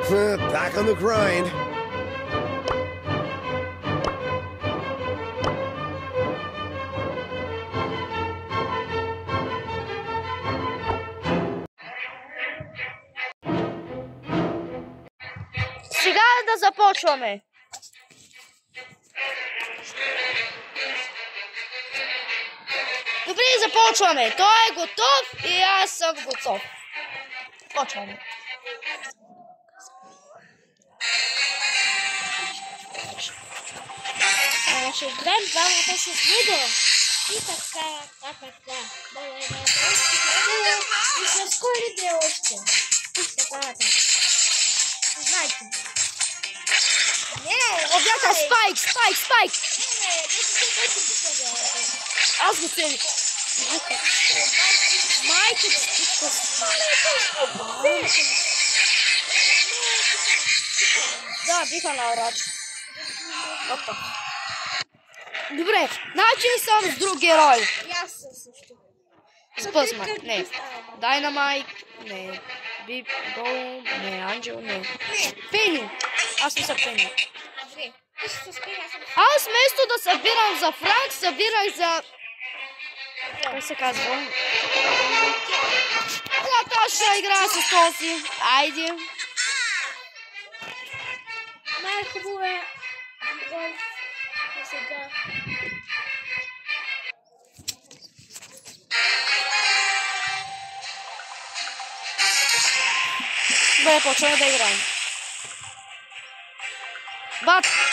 Back on the grind. Сега да започваме. Добре, започваме. Той е готов и аз съм готов. Почваме. Ще играем двамата с него. И така. И с колите още. И така. Знаете. Не, обята Спайк. Аз го цели. Майка спика. Да, биха на врат. Опа. Добре, значи съм с друг герой. Аз съм също. Спъсма, не. Дайнамайт, не. Бип, Гол, не. Анджел, не. Пени. Аз не съм Пени. Добре. Ти ще се спи, аз съм. Аз вместо да събирам за Франк, събирах за... Как се казва? Наташа играе с този. Айде. Най-хубаво е голф на сега. Добре, почваме да играем.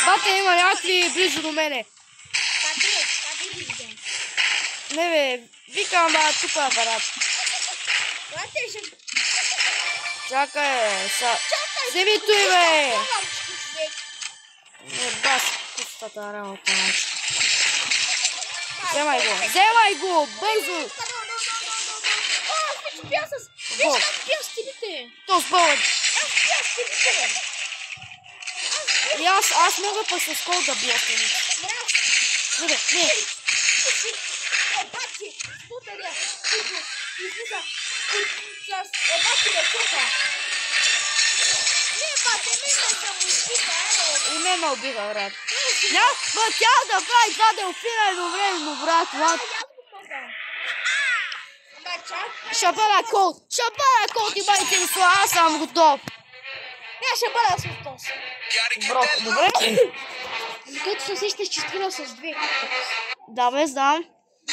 Бате има някакви близо до мене. Къде видим? Не бе, викам тук апарат. Бате ще... Чакай, вземи той бе. Не, бас, пустата работа. Вземай го, бързо. Виж как пия с тибите. То сбълът. Аз пия с тибите. И аз мога па с кол да бия с тибите. Не. Обаче, спутаря, излиза с обаче да чука. Не, бате, не му изпита, И ме убиха, брат. Тя да прави това делфина едновременно, брат. Шабара кол, ти байте ми сла, аз съм готов. Не, ще бъда с този. Бро, добре? Като се сещаш, че спира с две. Да, бе, знам.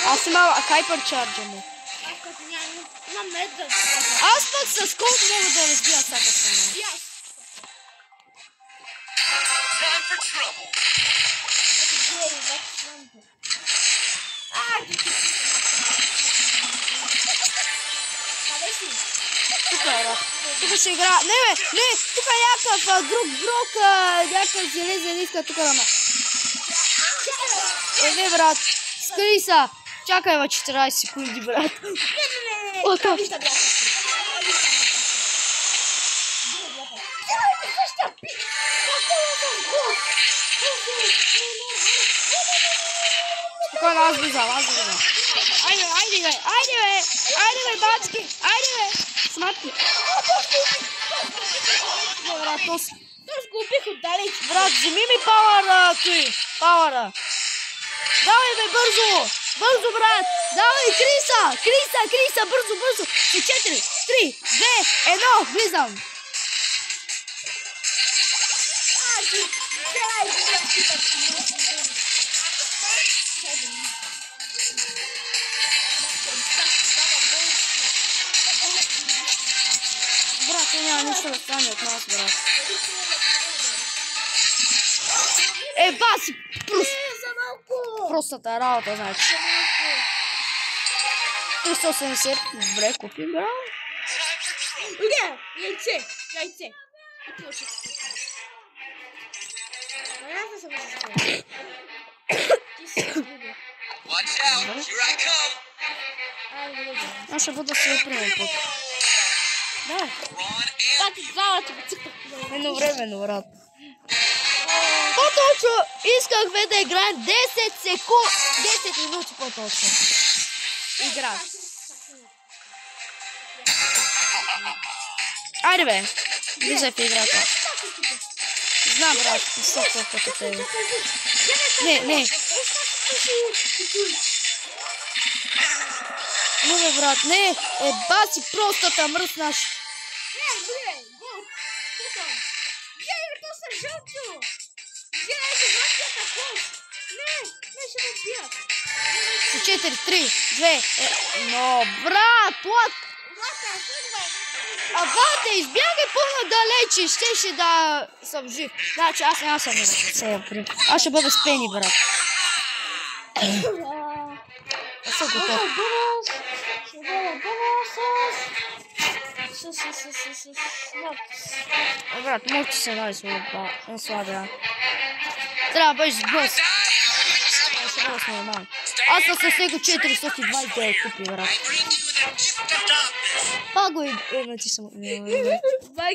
Аз имам хайперчарджа му. Аз като нямам меда. Аз пък с колко мога да разбия всяка страна. Тук е, брат. Тук ще игра. Не, тук е някакъв друг, някакъв железен иска тук да ме. Не, брат. Скри са. Чакай, 14 секунди, брат. Не. Ота. Спокойно, аз влизам. Айде, бе, бацки. Айде, бе. Сматки. Не, брат, Тоест го убих отдалеч. брат, вземи ми пауъра, той. Пауъра. Давай, бе, бързо. Бързо, брат. Давай, Криса. Бързо. 4, 3, 2, 1. Влизам. Брат, няма нищо да стане от нас, брат. Баси, простата работа, значи. 380, добре, купи, браво. Яйце. Аз ще бъда си оправен път. Давай. Пати главата го цъкна. Едновременно, брат. По-точно искахме да играем 10 минути по-точно. Игра. Айде, бе. Влизай в играта. Знам, брат, не съм толкова като тебе. Не. Не, бе, брат, не. Баси, просто те мръснаш. С 4, 3, 2, но, брат, what? Бате, избягай по-надалече, щеше да съм жив. Значи аз няма съм сега. Аз ще бъда с Пени, брат. Аз съм готов. Брат, може се най-слабия. Трябва да бъдеш с бос. Аз съм с него 429 купи, брат. Паго иначе съм. Две.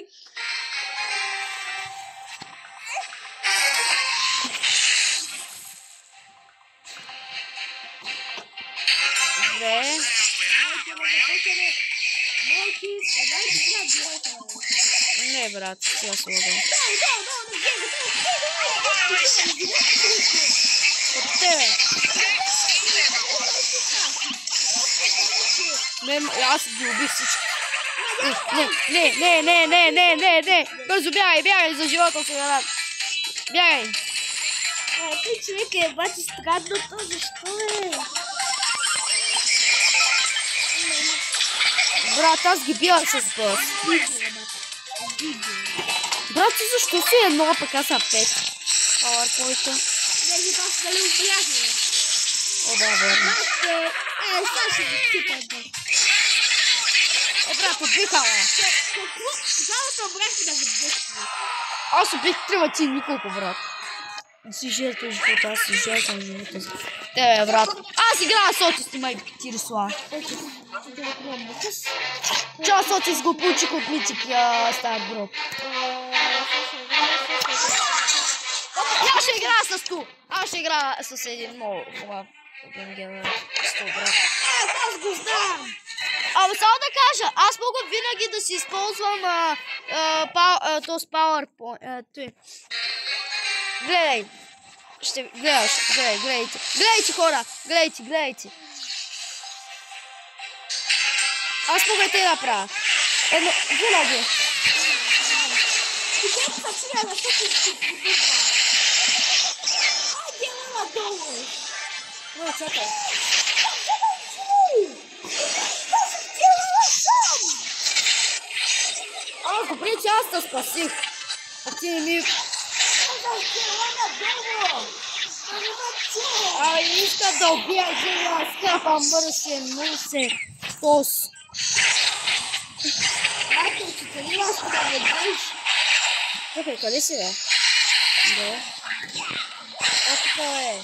Не, брат, сега се лага. От тебе. Не, аз ги убих всички. Не. Бързо бягай за живота си, брат. Бягай. Той човек е бачи страдното, защо е? Брат, аз ги бия с бос. Брат, защо си едно, пък аз съм 5? Пауърпойта. Не ги бас дали обляжне. О, да, верно. Сега ще ги типа бе. Брат, отбихала. Какво? Залата брахи да го дъхне. Аз убих 3 ти николко, брат. Не си жертва живота, аз си жертвам живота си. Тебе, брат. Аз играя с Отис, ти май ти рисува. Чао с Отис го получих от Митик, става гроб. Аз ще играя с Ту. Аз ще играя с един много хубав. Брат. Аз го знам. Абе, само да кажа, аз мога винаги да си използвам този PowerPoint. Гледай. Ще гледаш, гледайте. Гледайте, хора, гледайте. Аз мога и те да правя. Едно, винаги. Ну, чакай. Добре, че аз те спасих. А ти не ми... иска да убия един скъпа мърсен мусен. Тос. Майко, че те ли аз да ме дъж? Чакай, къде си, бе? Да. О, тука, бе.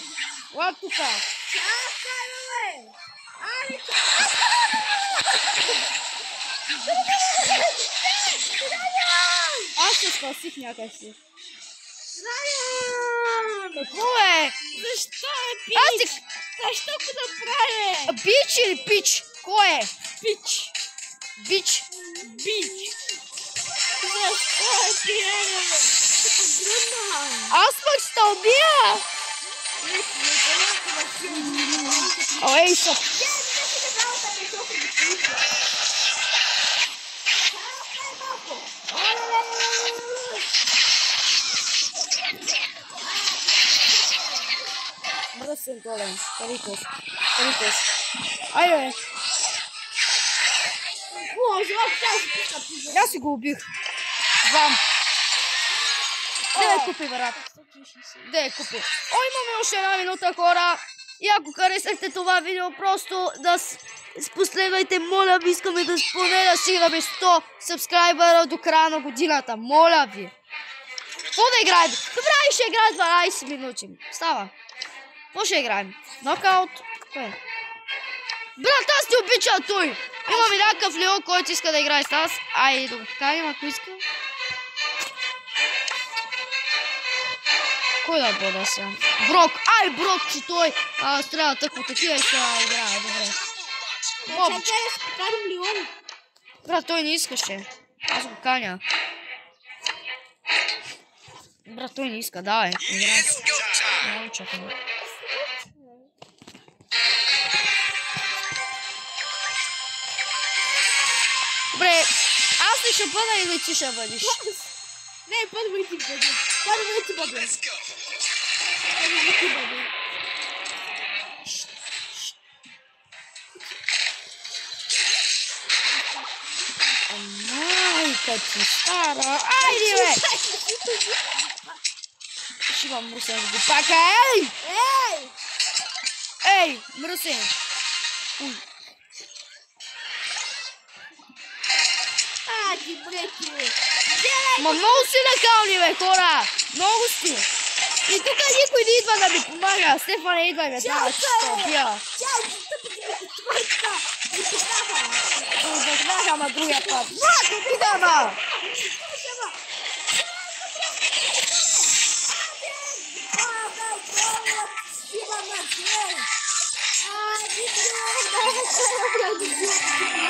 О, тука. Чакай, бе! Ай, Аз се спасих някакси. Райан! Какво е? Защо е пич? Защо го направи? Бич или пич? Кой е? Пич. Бич. Бич. Защо е пиене, бе? Гръдна. Аз пък ще убия. О, ей, са. Мръсен голем. Паритос. Айде. Аз си го убих. Вам. Де купи, брат. Де купи. О, имаме още една минута, хора. И ако харесахте това видео, просто да последвайте. Моля ви, искаме да поне да стигнем 100 сабскрайбъра до края на годината. Моля ви. Какво да играем? Добре, ще играем 12 минути. Става. Какво ще играем? Нокаут? Кое? Брат, аз ти обичам той. Имаме някакъв Лео, който иска да играе с нас. Айде да го поканим, ако иска. Кой да бъде сега? Брок! Ай, Брок, че той стреля тъкво такива и ще играе. Добре. Чакай да се поканим Леон. Брат, той не искаше. Аз го каня. Брат, той не иска, давай. Играй. Много чакаме. Добре, аз ли ще бъда или ти ще бъдеш? Не, първо и ти бъде. Първо и ти бъде. Майка ти стара. Айде, бе! Ще имам мръсен с глупака. Ей! Ей! Ей, мръсен. Ти бреки. Ма много си нахални, бе, хора! Много си! И тук никой не идва да ми помага. Стефан не идва и ме дава, че ще убия. Чай, тъпите твоята. И погнаха. Обогнаха, ама другия път. Брат, обида, ма!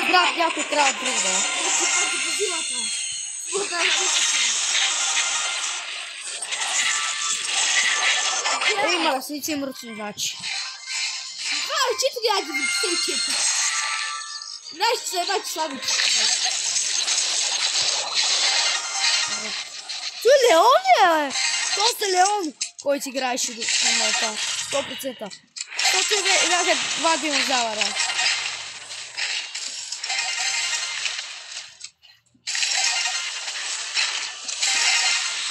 Брат, някой трябва друг да. Има да си мръчни, значи. Че трябва да ви встречете. Знаеш, че са една часа да Той Леон ли, бе? То е Леон, който играеше на малка. 100%. Защото бяха два динозавъра.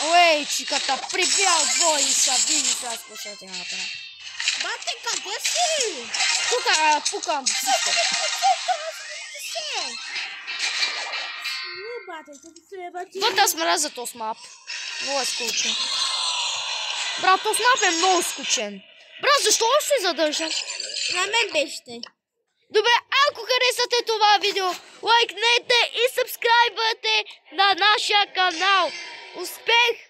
Ой, чиката, прибял бой и са види сега спушете на това. Бате, къде си? Тук пукам всичко. Не, бате, ти се бати. Вътре сме раз за този мап. Много е скучен. Брат, този мап е много скучен. Брат, защо още задържам? На мен беше. Добре, ако харесате това видео, лайкнете и сабскрайбвате на нашия канал. Успех!